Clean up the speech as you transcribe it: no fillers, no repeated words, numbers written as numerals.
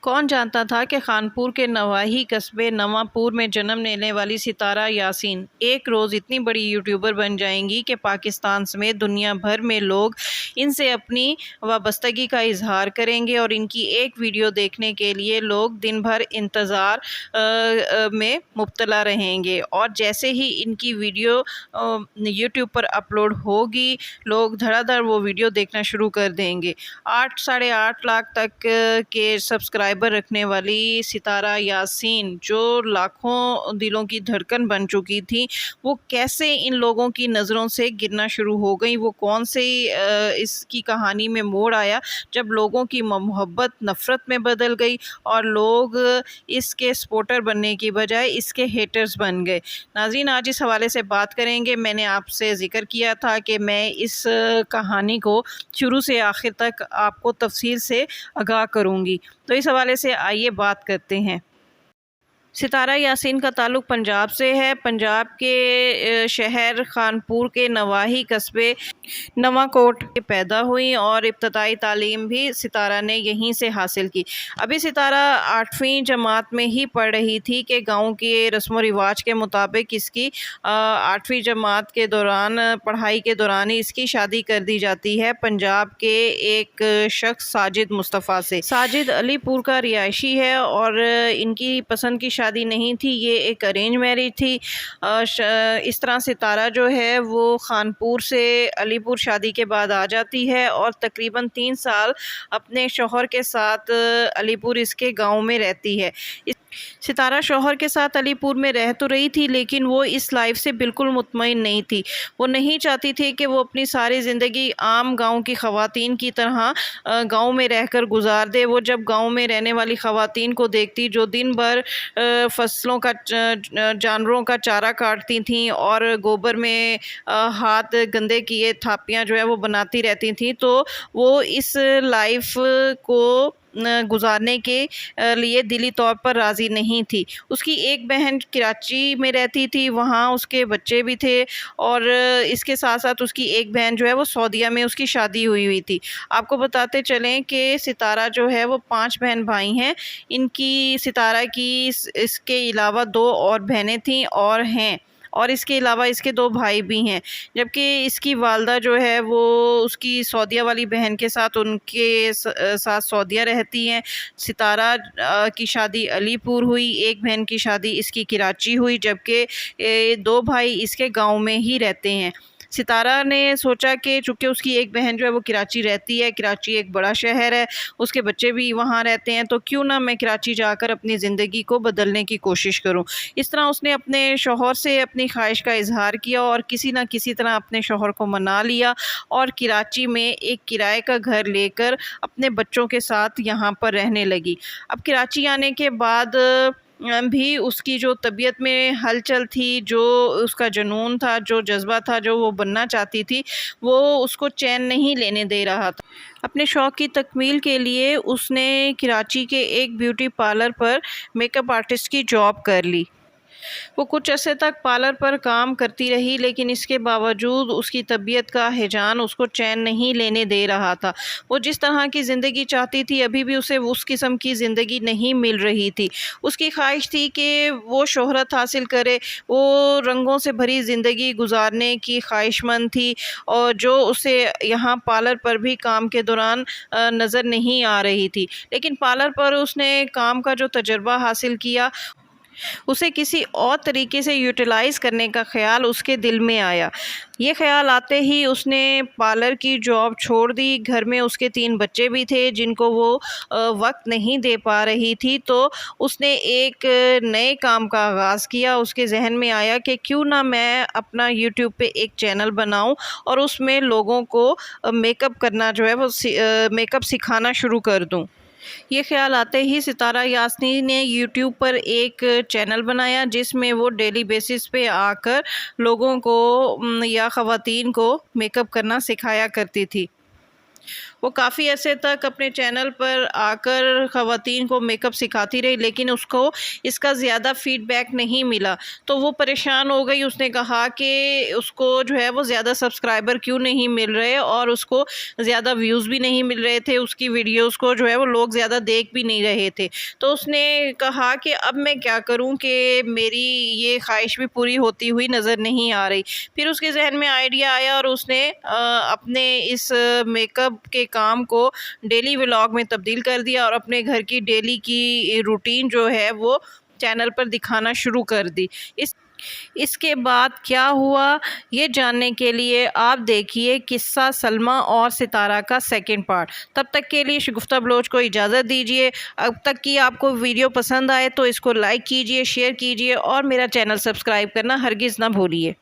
کون جانتا تھا کہ خانپور کے نواحی قصبے نواں پور میں جنم لینے والی ستارہ یاسین ایک روز اتنی بڑی یوٹیوبر بن جائیں گی کہ پاکستان سمیت دنیا بھر میں لوگ ان سے اپنی وابستگی کا اظہار کریں گے اور ان کی ایک ویڈیو دیکھنے کے لیے لوگ دن بھر انتظار میں مبتلا رہیں گے، اور جیسے ہی ان کی ویڈیو یوٹیوب پر اپلوڈ ہوگی لوگ دھڑا دھڑ وہ ویڈیو دیکھنا شروع کر دیں گے۔ 8.5 لاکھ تک کے سبسکرائبر رکھنے والی ستارہ یاسین جو لاکھوں دلوں کی دھڑکن بن چکی تھی، وہ کیسے ان لوگوں کی نظروں سے گرنا شروع ہو گئی؟ وہ کون سے اس کی کہانی میں موڑ آیا جب لوگوں کی محبت نفرت میں بدل گئی اور لوگ اس کے سپورٹر بننے کی بجائے اس کے ہیٹرز بن گئے؟ ناظرین، آج اس حوالے سے بات کریں گے۔ میں نے آپ سے ذکر کیا تھا کہ میں اس کہانی کو شروع سے آخر تک آپ کو تفصیل سے آگاہ کروں گی، تو اس حوالے سے آئیے بات کرتے ہیں۔ ستارہ یاسین کا تعلق پنجاب سے ہے۔ پنجاب کے شہر خانپور کے نواحی قصبے نواں کوٹ میں پیدا ہوئی اور ابتدائی تعلیم بھی ستارہ نے یہیں سے حاصل کی۔ ابھی ستارہ 8ویں جماعت میں ہی پڑھ رہی تھی کہ گاؤں کے رسم و رواج کے مطابق اس کی 8ویں جماعت کے دوران پڑھائی کے دوران ہی اس کی شادی کر دی جاتی ہے پنجاب کے ایک شخص ساجد مصطفیٰ سے۔ ساجد علی پور کا رہائشی ہے اور ان کی پسند کی شادی نہیں تھی، یہ ایک ارینج میرج تھی۔ اس طرح ستارہ جو ہے وہ خانپور سے علی پور شادی کے بعد آ جاتی ہے اور تقریباً 3 سال اپنے شوہر کے ساتھ علی پور اس کے گاؤں میں رہتی ہے۔ ستارہ شوہر کے ساتھ علی پور میں رہ تو رہی تھی لیکن وہ اس لائف سے بالکل مطمئن نہیں تھی۔ وہ نہیں چاہتی تھی کہ وہ اپنی ساری زندگی عام گاؤں کی خواتین کی طرح گاؤں میں رہ کر گزار دے۔ وہ جب گاؤں میں رہنے والی خواتین کو دیکھتی جو دن بھر فصلوں کا جانوروں کا چارہ کاٹتی تھیں اور گوبر میں ہاتھ گندے کیے تھاپیاں جو ہے وہ بناتی رہتی تھیں، تو وہ اس لائف کو گزارنے کے لیے دلی طور پر راضی نہیں تھی۔ اس کی ایک بہن کراچی میں رہتی تھی، وہاں اس کے بچے بھی تھے، اور اس کے ساتھ ساتھ اس کی ایک بہن جو ہے وہ سعودیہ میں اس کی شادی ہوئی تھی۔ آپ کو بتاتے چلیں کہ ستارہ جو ہے وہ 5 بہن بھائی ہیں۔ ان کی ستارہ کی اس کے علاوہ 2 اور بہنیں تھیں اور ہیں، اور اس کے علاوہ اس کے 2 بھائی بھی ہیں، جبکہ اس کی والدہ جو ہے وہ اس کی سعودیہ والی بہن کے ساتھ ان کے ساتھ سعودیہ رہتی ہیں۔ ستارہ کی شادی علی پور ہوئی، ایک بہن کی شادی اس کی کراچی ہوئی، جبکہ 2 بھائی اس کے گاؤں میں ہی رہتے ہیں۔ ستارہ نے سوچا کہ چونکہ اس کی ایک بہن جو ہے وہ کراچی رہتی ہے، کراچی ایک بڑا شہر ہے، اس کے بچے بھی وہاں رہتے ہیں، تو کیوں نہ میں کراچی جا کر اپنی زندگی کو بدلنے کی کوشش کروں۔ اس طرح اس نے اپنے شوہر سے اپنی خواہش کا اظہار کیا اور کسی نہ کسی طرح اپنے شوہر کو منا لیا اور کراچی میں ایک کرائے کا گھر لے کر اپنے بچوں کے ساتھ یہاں پر رہنے لگی۔ اب کراچی آنے کے بعد بھی اس کی جو طبیعت میں ہلچل تھی، جو اس کا جنون تھا، جو جذبہ تھا، جو وہ بننا چاہتی تھی، وہ اس کو چین نہیں لینے دے رہا تھا۔ اپنے شوق کی تکمیل کے لیے اس نے کراچی کے ایک بیوٹی پارلر پر میک اپ آرٹسٹ کی جاب کر لی۔ وہ کچھ عرصے تک پارلر پر کام کرتی رہی لیکن اس کے باوجود اس کی طبیعت کا ہیجان اس کو چین نہیں لینے دے رہا تھا۔ وہ جس طرح کی زندگی چاہتی تھی ابھی بھی اسے اس قسم کی زندگی نہیں مل رہی تھی۔ اس کی خواہش تھی کہ وہ شہرت حاصل کرے، وہ رنگوں سے بھری زندگی گزارنے کی خواہش مند تھی، اور جو اسے یہاں پارلر پر بھی کام کے دوران نظر نہیں آ رہی تھی۔ لیکن پارلر پر اس نے کام کا جو تجربہ حاصل کیا اسے کسی اور طریقے سے یوٹیلائز کرنے کا خیال اس کے دل میں آیا۔ یہ خیال آتے ہی اس نے پارلر کی جاب چھوڑ دی۔ گھر میں اس کے 3 بچے بھی تھے جن کو وہ وقت نہیں دے پا رہی تھی، تو اس نے ایک نئے کام کا آغاز کیا۔ اس کے ذہن میں آیا کہ کیوں نہ میں اپنا یوٹیوب پہ ایک چینل بناؤں اور اس میں لوگوں کو میک اپ کرنا جو ہے وہ میک اپ سکھانا شروع کر دوں۔ یہ خیال آتے ہی ستارہ یاسین نے یوٹیوب پر ایک چینل بنایا جس میں وہ ڈیلی بیسس پہ آ کر لوگوں کو یا خواتین کو میک اپ کرنا سکھایا کرتی تھی۔ وہ کافی عرصے تک اپنے چینل پر آ کر خواتین کو میک اپ سکھاتی رہی، لیکن اس کو اس کا زیادہ فیڈ بیک نہیں ملا، تو وہ پریشان ہو گئی۔ اس نے کہا کہ اس کو جو ہے وہ زیادہ سبسکرائبر کیوں نہیں مل رہے اور اس کو زیادہ ویوز بھی نہیں مل رہے تھے، اس کی ویڈیوز کو جو ہے وہ لوگ زیادہ دیکھ بھی نہیں رہے تھے۔ تو اس نے کہا کہ اب میں کیا کروں کہ میری یہ خواہش بھی پوری ہوتی ہوئی نظر نہیں آ رہی۔ پھر اس کے ذہن میں آئیڈیا آیا اور اس نے اپنے اس میک اپ کے کام کو ڈیلی ولاگ میں تبدیل کر دیا اور اپنے گھر کی ڈیلی کی روٹین جو ہے وہ چینل پر دکھانا شروع کر دی۔ اس کے بعد کیا ہوا یہ جاننے کے لیے آپ دیکھیے قصہ سلمیٰ اور ستارہ کا سیکنڈ پارٹ۔ تب تک کے لیے شگفتہ بلوچ کو اجازت دیجیے۔ اب تک کی آپ کو ویڈیو پسند آئے تو اس کو لائک کیجیے، شیئر کیجیے اور میرا چینل سبسکرائب کرنا ہرگز نہ بھولیے۔